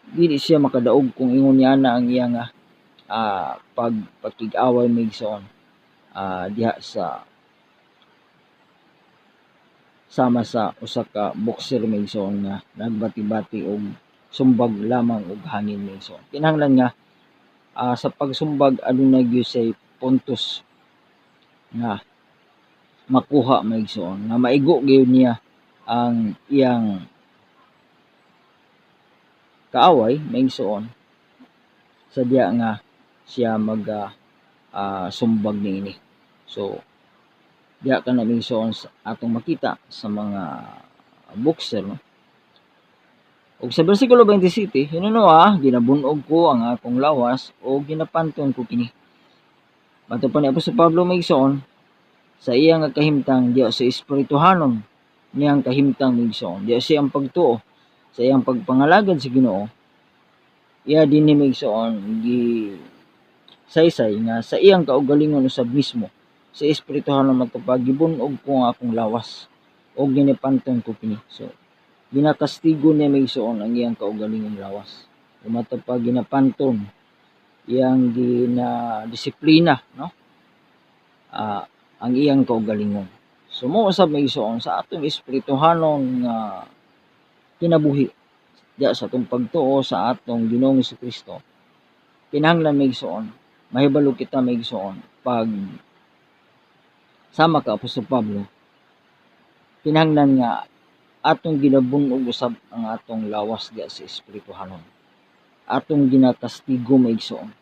dili siya makadaog kung ingon niya na ang iyang pagpakig-away maigsoon diha sa sama sa usa ka boxer maigsoon nga nagbati-bati og sumbag lamang og hangin maigsoon. Kinahanglan nga sa pagsumbag adunay gyud say puntos nga makuha maigsoon, nga maigo gyud niya ang iyang kaaway maigsoon sa diya nga siya sumbag niini. So diya ka na maigsoon sa atong makita sa mga boxer, no? Ug sa bersikulo 27, hinunoa ginabunog ko ang akong lawas o ginapanton ko kini. Bato pa ni Apostol Pablo maigsoon sa iyang kahimtang diya sa espirituhanon niyang kahimtang maigsoon, diya siyang pagtuo sa iyang pagpangalagad sa Ginoo. Iya dinhi maigsoon gi saysay nga sa iyang kaugalingon usab mismo sa espirituhanon matupag gibunog ko ang akong lawas o ginipanton ko kini. So ginakastigo niya maigsoon ang iyang kaugalingong lawas. Matupag ginapanton iyang ginadisiplina, no? Ang iyang kaugalingon. So mo usab maigsoon sa atong espirituhanon nga kinabuhi diya sa atong pagtuo sa atong Ginoong Hesukristo. Kinahanglan maigsoon, mahibalo kita maigsoon pag sama ka Apostol Pablo, kinahanglan nga atong ginabunog usab ang atong lawas diya sa espirituhanon. atong ginakastigo maigsoon.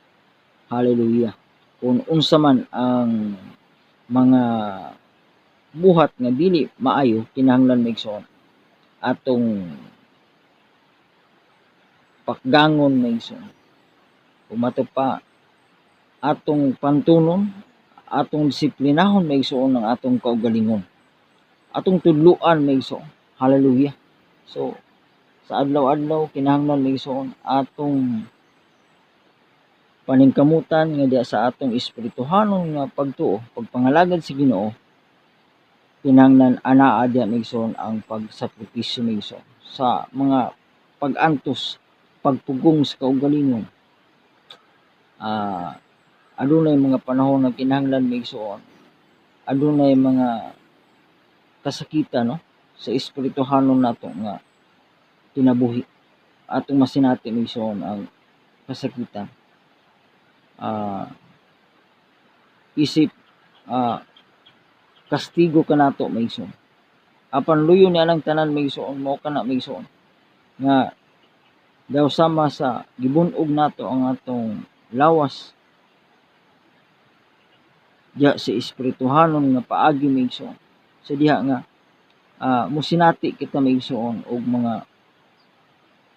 Hallelujah. Kung unsa man ang mga buhat nga dili maayo kinahanglan maigsoon atong pakgangon maigsoon. Umato pa atong pantunon, atong disiplinahon maigsoon ang atong kaugalingon. Atong tudluan maigsoon. Hallelujah. So sa adlaw-adlaw kinahanglan maigsoon atong paningkamutan nga diha sa atong espirituhanon nga pagtuo, pagpangalagad sa Ginoo, kinahanglan anaa diha maigsoon ang pagsakripisyo maigsoon sa mga pag-antos, pagpugong sa kaugalingon. Adunay mga panahon nga kinahanglan maigsoon. Adunay mga kasakitan no sa espirituhanon nato nga kinabuhi. Atong masinati maigsoon ang kasakitan. Isip kastigo kanato maigsoon. Apan luyo ni anang tanan maigsoon mao kana maigsoon nga daw sama sa gibunog nato ang atong lawas diha sa espirituhanon nga paagi maigsoon. Sa diha nga musinati kita maigsoon og mga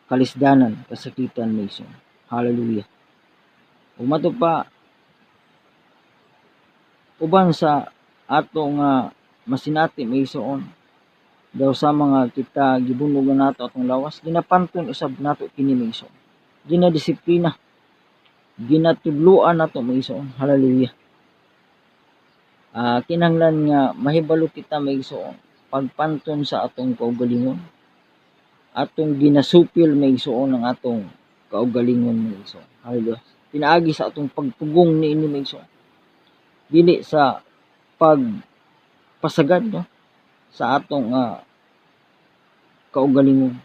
kalisdanan, kasakitan maigsoon. Hallelujah. Ug mato pa uban sa ato nga masinati maigsoon daw sa mga kita gibunog nato atong lawas, ginapanton usab nato kini maigsoon. Ginadisiplina, ginatudloan nato maigsoon. Hallelujah. Kinahanglan nga mahibalo kita maigsoon pagpanton sa atong kaugalingon, atong ginasupil maigsoon ang atong kaugalingon maigsoon. Hallelujah. Pinaagi sa atong pagpugong niini maigsoon. Dili sa pagpasagad no sa atong kaugalingon.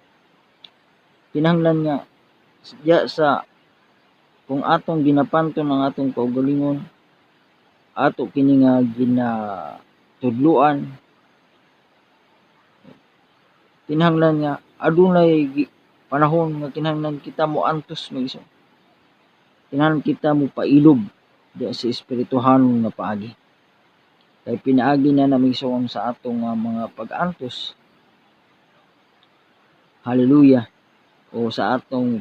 Kinahanglan nga diya sa kung atong ginapanton ang atong kaugalingon, ato kini nga ginatudluan, kinahanglan nga adunay panahon nga kinahanglan kita mo antos maigsoon. Kinahanglan kita mo pailob diya sa espirituhanon nga paagi. Kay pinaagi na maigsoon sa atong mga pag-antos. Hallelujah. O sa atong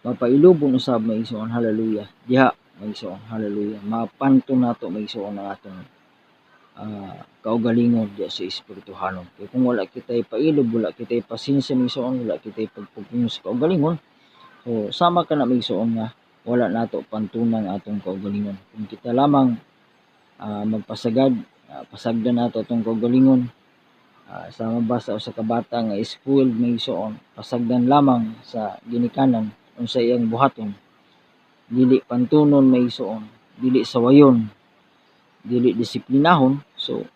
mapailubon usab maigsoon. Hallelujah. Diha maigsoon. Hallelujah. Mapanton nato maigsoon ang atong kaugalingon diya sa espirituhanon. Kaya kung wala kitay pailob, wala kitay pasensya maigsoon, wala kitay pagpugong sa kaugalingon, so sama ka na maigsoon nga wala nato pantunang atong kaugalingon. Kung kita lamang magpasagad, pasagdan nato atong kaugalingon, sa mabasa o sa kabata nga spoiled maigsoon, pasagdan lamang sa ginikanan unsa iyang buhaton, dili pantunon maigsoon, dili sawayon, dili disiplinahon, so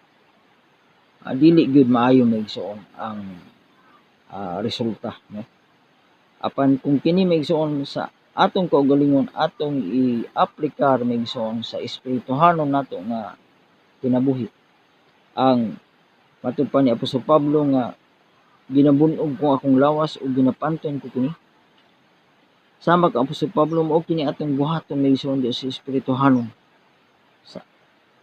dili gyud maayo maigsoon ang resulta no. Apan kung kini maigsoon sa atong kaugalingon atong i-aplikar maigsoon sa espirituhanon nato nga kinabuhi, ang matud pa ni Apostol Pablo nga ginabunog ko akong lawas o ginapanton ko kini. Sama ka Apostol Pablo mao kini atong buhaton maigsoon sa espirituhanon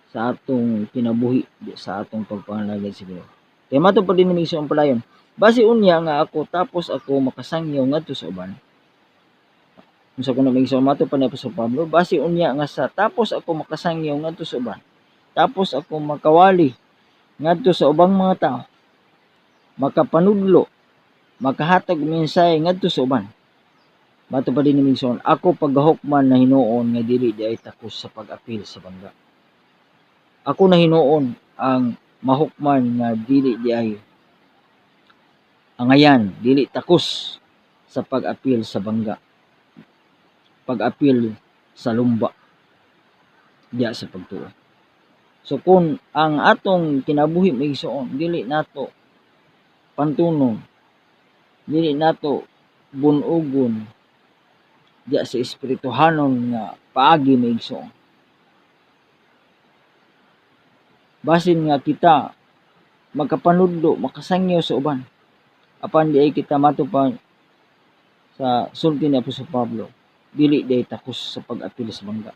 sa atong kinabuhi, sa atong pagpangalagad sa Ginoo. Kay matud pa din maigsoon palayon, base unya nga ako tapos ako makasangyaw ngadto sa uban. Unsa kuno maigsoon matud pa ni Apostol Pablo, base unya nga sa tapos ako makasangyaw ngadto sa uban, tapos ako makawali ngadto sa ubang mga tao, makapanudlo, makahatag mensahe ngadto sa uban. Matud pa din maigsoon, ako paghahukman na hinuon nga dili di ay takos sa pag-apil sa bangga. Ako na hinuon ang mahukman nga dili di ay angayan, dili takos sa pag-apil sa bangga, pag-apil sa lumba diya sa pagtuo. So kung ang atong kinabuhi maigsoon dili nato pantunon, dili nato bunugon diya sa espirituhanon nga paagi maigsoon, basin nga kita magkapanudlo, makasangyaw sa uban, apan di ay kita matupan sa sulti ni Apostol Pablo, dili day takos sa pag-apil sa bangga.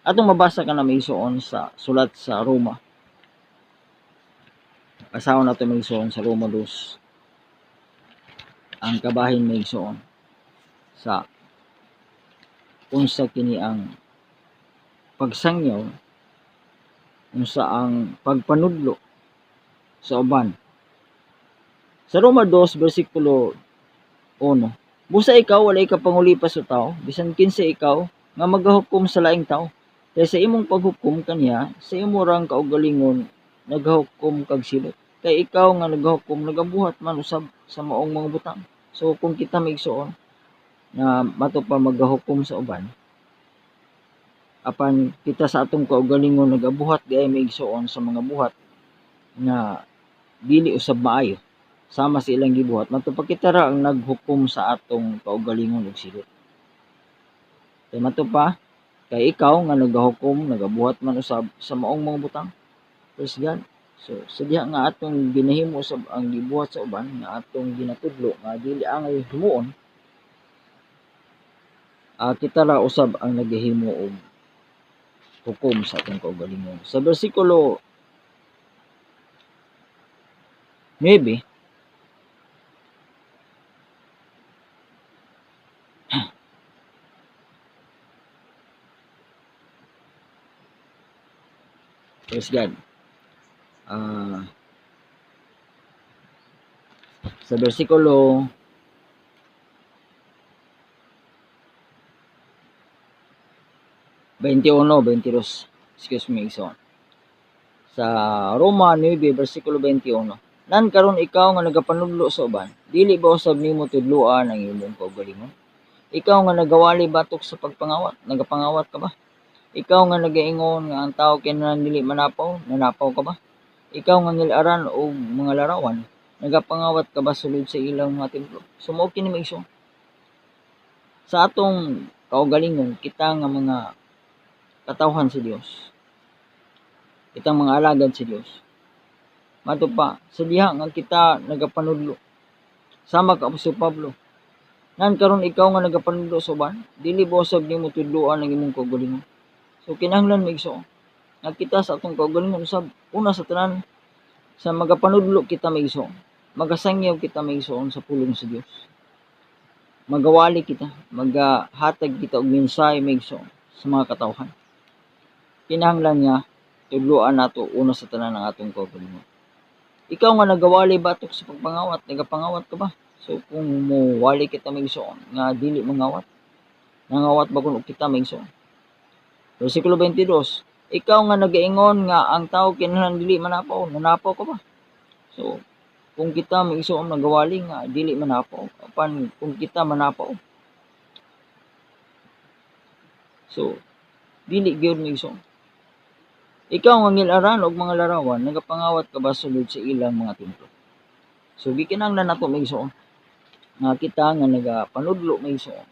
Atong mabasa ka na may isuon sa sulat sa Roma. Pasahon nato may isuon sa Roma 2. Ang kabahin may isuon sa unsa kini ang pagsangyaw, unsa ang pagpanudlo sa uban. Sa Roma 2 bersikulo 1, busa ikaw walay ka pangulipas sa tao, bisan kinsa ikaw nga magahukom sa laing tao. Kaya sa imong paghukom kaniya, sa imo rang kaugalingon nagahukom kag silot. Kay ikaw nga nagahukom nagabuhat man usab sa maong mga butang. So kung kita maigsuon na mato pa magahukom sa uban, apan kita sa atong kaugalingon nagabuhat di ay maigsuon sa mga buhat na dili usab maayo sama sa ilang gibuhat, matupag kita ra ang naghukom sa atong kaugalingon ug silot. Kay matupa kay ikaw nga nagahukom nagabuhat man usab sa maong mga butang. Praise God. So sa diha nga atong ginahimo usab ang gibuhat sa uban nga atong ginatudlo nga dili angay himuon, kita ra usab ang nagahimo og hukom sa atong kaugalingon. Sa bersikulo 9, praise God. Sa bersikulo 21, 22, excuse me, so sa Roma 9 bersikulo 21, nan karon ikaw nga nagapanudlo sa uban, dili ba usab nimo tudloan ang imong kaugalingon? Ikaw nga nagawali batok sa pagpangawat, nagapangawat ka ba? Ikaw nga nagaingon nga ang tao kinahanglan dili manapaw, nanapaw ka ba? Ikaw nga nilaran og mga larawan, nagapangawat ka ba sulod sa ilang mga templo? Sumao kini maigsoon. Sa atong kaugalingon, kita nga mga katawhan sa Dios, kitang mga alagad sa Dios, mato pa sa diha nga kita nagapanudlo sama ka Apostol Pablo, nan karon ikaw nga nagapanudlo sa uban, dili ba usab nimo tudloan ang imong kaugalingon? So kinahanglan maigsoon nga kita sa atong kaugalingon usab una sa tanan sa magapanudlo kita maigsoon, magasangyaw kita maigsoon sa pulong sa Dios, magawali kita, magahatag kita og mensahe maigsoon sa mga katawhan. Kinahanglan nga tudloan nato una sa tanan ang atong kaugalingon. Ikaw nga nagawali batok sa pagpangawat, nagapangawat ka ba? So kung mo wali kita maigsoon nga dili mangawat, nangawat ba kun kita maigsoon? Bersikulo 22, ikaw nga nagaingon nga ang tao kinahanglan dili manapaw, nanapaw ka ba? So kung kita maigsoon nagawali nga dili manapaw, apan kung kita manapaw, so dili gyud maigsoon. Ikaw nga nilaran og mga larawan, nagapangawat ka ba sulod sa ilang mga templo? So gikinahanglan nato maigsoon nga kita nga nagapanudlo maigsoon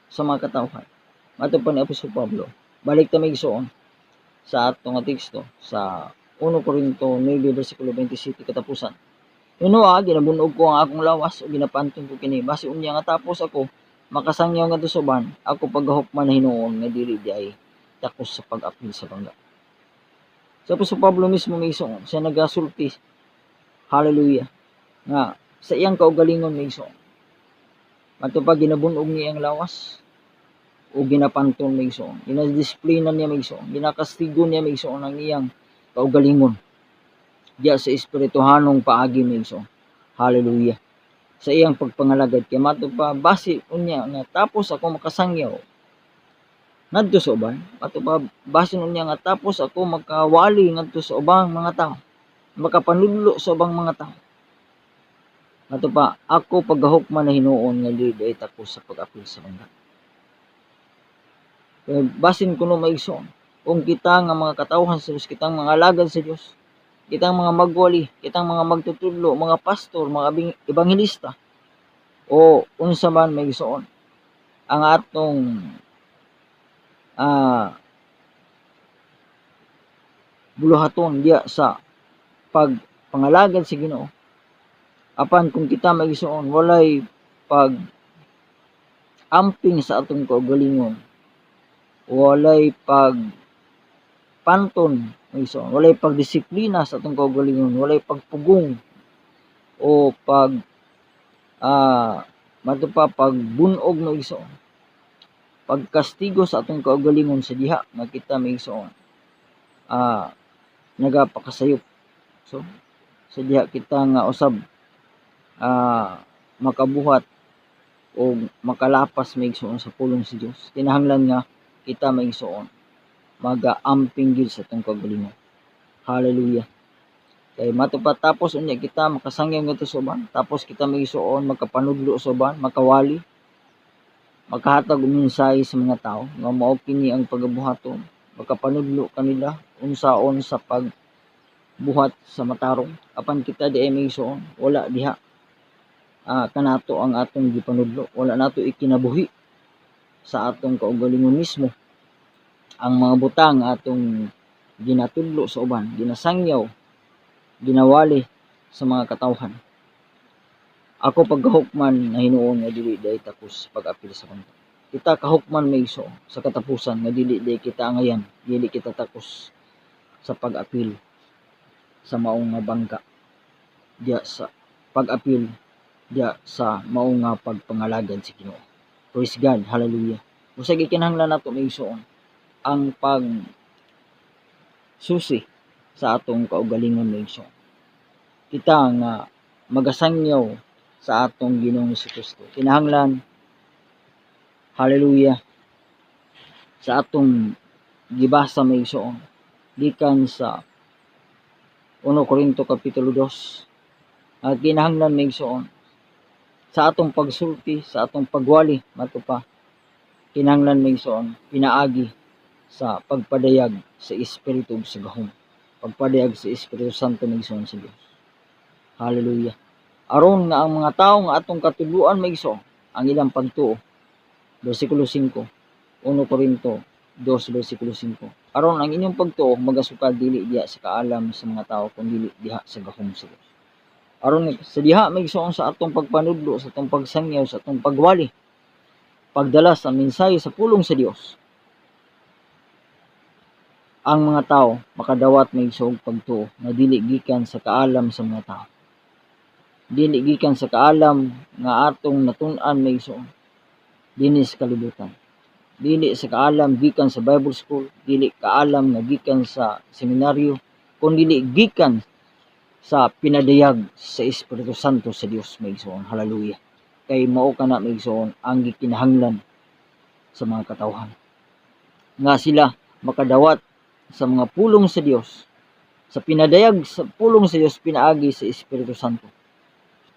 sa mga katawhan. Mato pa ni Apostol Pablo, balik ta maigsoon sa atong nga teksto sa 1 Corinto 9 bersikulo 27 katapusan. Ginabunog ko ang akong lawas o ginapantong ko kini, basi unya nga tapos ako makasangyaw nga sa uban, ako paghahukman na hinuon nga dili di ay takos sa pag-apil sa bangga. Sa Apostol Pablo mismo maigsoon, siya nagasulti, hallelujah, nga sa iyang kaugalingon maigsoon, matupag ginabunog niya ang lawas o ginapanton maigsoon, ginadisiplinan niya maigsoon, ginakastigo niya maigsoon ang iyang kaugalingon diya sa espirituhanong paagi maigsoon, hallelujah, sa iyang pagpangalagad. Kaya matupag basi unya nga tapos ako makasangyaw ngadto sa uban, matupag basi unya nga tapos ako makawali ngadto sa ubang mga tao, makapanudlo sa ubang mga tao, matupag ako paghahukman na hinuon nga dili ay takos sa pag-apil sa bangga. Kaya basin kuno maigsoon, kung kita nga mga katawhan sa Dios, kitang mga alagad sa Dios, kitang mga magwali, kitang mga magtutudlo, mga pastor, mga ebanghelista, o unsa man maigsoon, ang atong buluhaton diya sa pagpangalagad sa Ginoo, apan kung kita maigsoon walay amping sa atong kaugalingon, walay pagpanton, walay pagdisiplina sa atong kaugalingon, walay pagpugong o pagbunog na igsoon, pagkastigo sa atong kaugalingon sa diha nga kita may igsoon nagapakasayop. So sa diha kita nga usab makabuhat o makalapas may igsoon sa pulong si Dios. Kinahanglan nga kita may igsoon magaamping gyud sa atong kaugalingon. Hallelujah. Kay matupad tapos unya kita makasangyaw ngadto sa uban, tapos kita may igsoon makapanudlo sa uban, makawali, makahatag og mensahe sa mga tao nga mao kini ang pagabuhaton, makapanudlo kanila unsaon sa pagbuhat sa matarong. Apan kita di ay may igsoon, wala diha kanato ang atong gipanudlo, wala nato ikinabuhi sa atong kaugalingon mismo ang mga butang atong ginatudlo sa uban, ginasangyaw, ginawali sa mga katawhan. Ako pagkahukman na hinuon nga dili day takos pag-apil sa kanto. Kita kahukman may iso sa katapusan nga dili day kita angayan, dili kita takos sa pag-apil sa maong nga bangka, diya sa pag-apil diya sa maong nga pagpangalagad si Ginoo. Praise God, hallelujah. Usag gikinahanglan nato may igsoon ang pag susi sa atong kaugalingon may igsoon. Kita nga magasangyaw sa atong Ginoong Jesucristo. Kinahanglan, hallelujah, sa atong gibasa may igsoon gikan sa 1 Corinto kapitulo 2. At kinahanglan may igsoon sa atong pagsulti, sa atong pagwali, matupa, kinahanglan may igsoon pinaagi sa pagpadayag sa Espiritu ug sa gahom. Pagpadayag sa Espiritu Santo may igsoon sa Dios. Hallelujah. Aron nga ang mga tawo nga atong katudloan may igsoon ang ilang pagtuo. Versikulo 5, 1 Corinto 2 versikulo 5. Aron ang inyong pagtuo magasukad dili diha sa kaalam sa mga tawo kundi diha sa gahom sa Dios. Aron sa diha may igsoon sa atong pagpanudlo, sa atong pagsangyaw, sa atong pagwali, pagdala sa mensahe sa pulong sa Dios, ang mga tao makadawat may igsoong pagtuo na dili gikan sa kaalam sa mga tao, dili gikan sa kaalam nga atong natun-an may igsoon dinhi sa kalibutan, dili sa kaalam gikan sa Bible school, dili kaalam nga gikan sa seminaryo, kundi dili gikan sa pinadayag sa Espiritu Santo sa Dios may igsoon. Hallelujah. Kay mao kana may igsoon ang gikinahanglan sa mga katawhan nga sila makadawat sa mga pulong sa Dios, sa pinadayag sa pulong sa Dios pinaagi sa Espiritu Santo,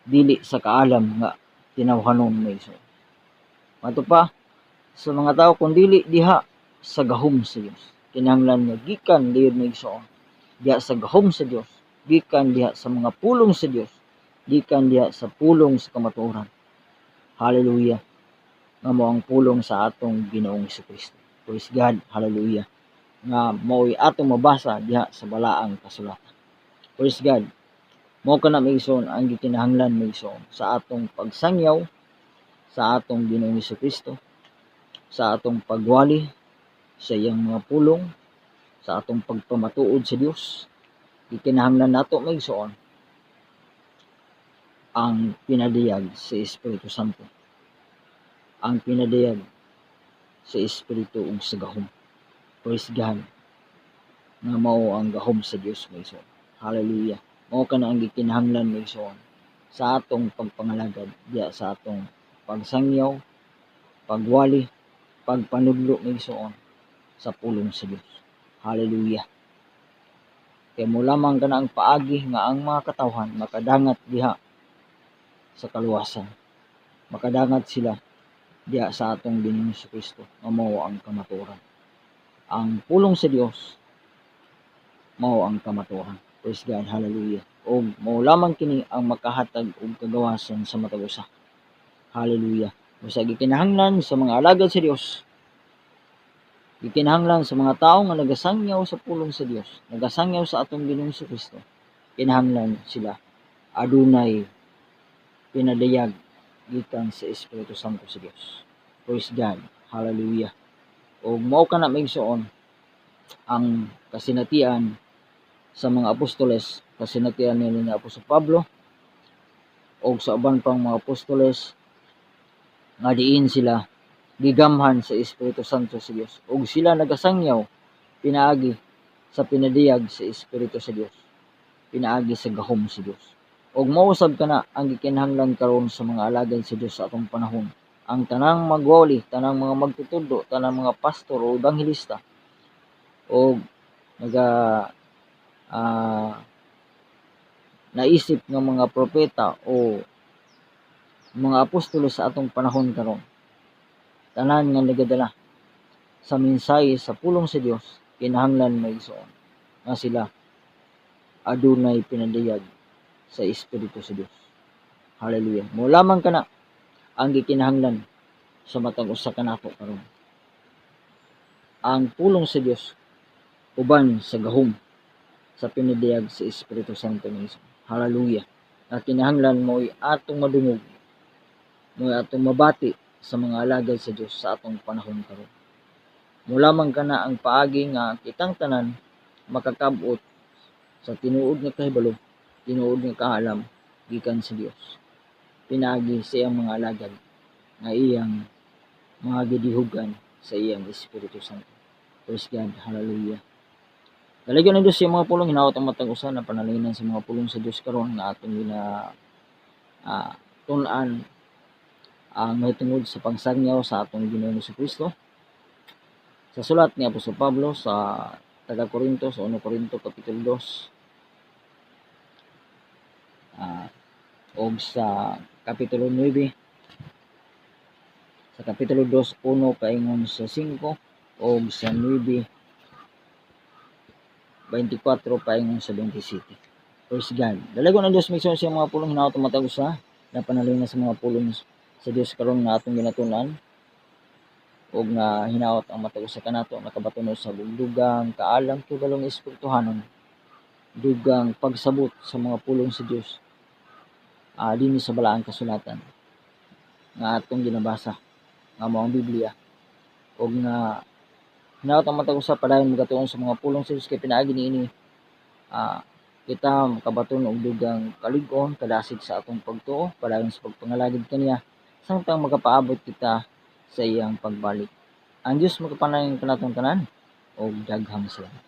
dili sa kaalam nga tinawhanon may igsoon. Matupa sa mga tao kung dili diha sa gahom sa Dios, kinahanglan nga gikan diyon may igsoon diha sa gahom sa Dios, gikan diha sa mga pulong sa Dios, gikan diha sa pulong sa kamatuoran. Hallelujah. Nga mao ang pulong sa atong Ginoong Jesucristo. Praise God. Hallelujah. Nga mao'y atong mabasa diha sa balaang kasulatan. Praise God. Mao kana may igsoon ang gikinahanglan may igsoon sa atong pagsangyaw sa atong Ginoong Jesucristo, sa atong pagwali sa iyang mga pulong, sa atong pagpamatuod sa Dios. Gikinahanglan nato may igsoon ang pinadayag sa Espiritu Santo, ang pinadayag sa Espiritu ug sa gahom. Praise God. Nga mao ang gahom sa Dios may igsoon. Hallelujah. Mao kana ang gikinahanglan may igsoon sa atong pagpangalagad diya sa atong pagsangyaw, pagwali, pagpanudlo may igsoon sa pulong sa Dios. Hallelujah. Kaya mo lamang kana ang paagi nga ang mga katawhan makadangat diha sa kaluwasan. Makadangat sila diha sa atong Ginoong Jesucristo nga mao ang kamatuoran. Ang pulong sa Dios mao ang kamatuoran. Praise God, hallelujah. O mao lamang kini ang makahatag og kagawasan sa matag usa. Hallelujah. Usa gikinahanglan sa mga alagad sa Dios, gikinahanglan sa mga tawo nga nagasangyaw sa pulong sa Dios, nagasangyaw sa atong Ginoong Jesucristo, kinahanglan sila adunay pinadayag gikan sa Espiritu Santo sa Dios. Praise God. Hallelujah. O mao kana maigsoon ang kasinatian sa mga apostoles, kasinatian ni Apostol Pablo o sa uban pang mga apostoles nga diin sila gigamhan sa Espiritu Santo sa Dios ug sila nagasangyaw pinaagi sa pinadiyag sa Espiritu sa Dios, pinaagi sa gahom sa Dios. Ug mao usab kana ang gikinahanglan karon sa mga alagad sa Dios sa atong panahon. Ang tanang magwali, tanang mga magtutudlo, tanang mga pastor o ebanghelista o naga naisip ng mga propeta o mga apostolos sa atong panahon karon, tanan nga nagadala sa mensahe sa pulong sa Dios, kinahanglan maigsoon nga sila adunay pinadayag sa Espiritu sa Dios. Hallelujah. Mo lamang kana ang gikinahanglan sa matag usa kanato karon. Ang pulong sa Dios uban sa gahom sa pinadayag sa Espiritu Santo ni Hesus. Hallelujah. At kinahanglan mo'y atong madungog, mo'y atong mabati sa mga alagad sa Dios sa atong panahon karon. Mo lamang kana ang paagi nga kitang tanan makakabot sa tinuod nga kahibalo, tinuod nga kaalam gikan sa Dios. Pinaagi sa iyang mga alagad nga iyang mga gidihugan sa iyang Espiritu Santo. Praise God. Hallelujah. Dalagyan ng Diyos yung mga pulong, hinawat ang matag usa na panalinan sa mga pulong sa Diyos karon nga atong tun-an ang mahitungod sa pagsagyaw sa atong Ginoong Jesucristo. Sa sulat ni Apostol Pablo sa taga Corinto, sa 1 Corinto kapitulo 2, o sa kapitulo 9, sa kapitulo 2, 1 paingon sa 5, o sa 9, 24 paingon sa 27. Praise God. Dalagon ang Diyos misyon sa mga pulong hinawat ang matag usa na panalina sa mga pulong sa Diyos karon nga atong ginatunan ug nga hinawat ang matag usa kanato nakabatuno sa dugang kaalam kibalong espirituhanon, dugang pagsabot sa mga pulong sa Dios dinhi sa balaang kasulatan nga atong ginabasa nga mao ang Biblia ug nga hinawat ang matag usa padayon magatuon sa mga pulong sa Dios kay pinaagi niini kita makabaton og dugang kalig-on kadasig sa atong pagtuo padayon sa pagpangalagid kaniya samtang makapaabot kita sa iyang pagbalik. Ang Dios magkapanayong kanatong tanan og daghang salamat.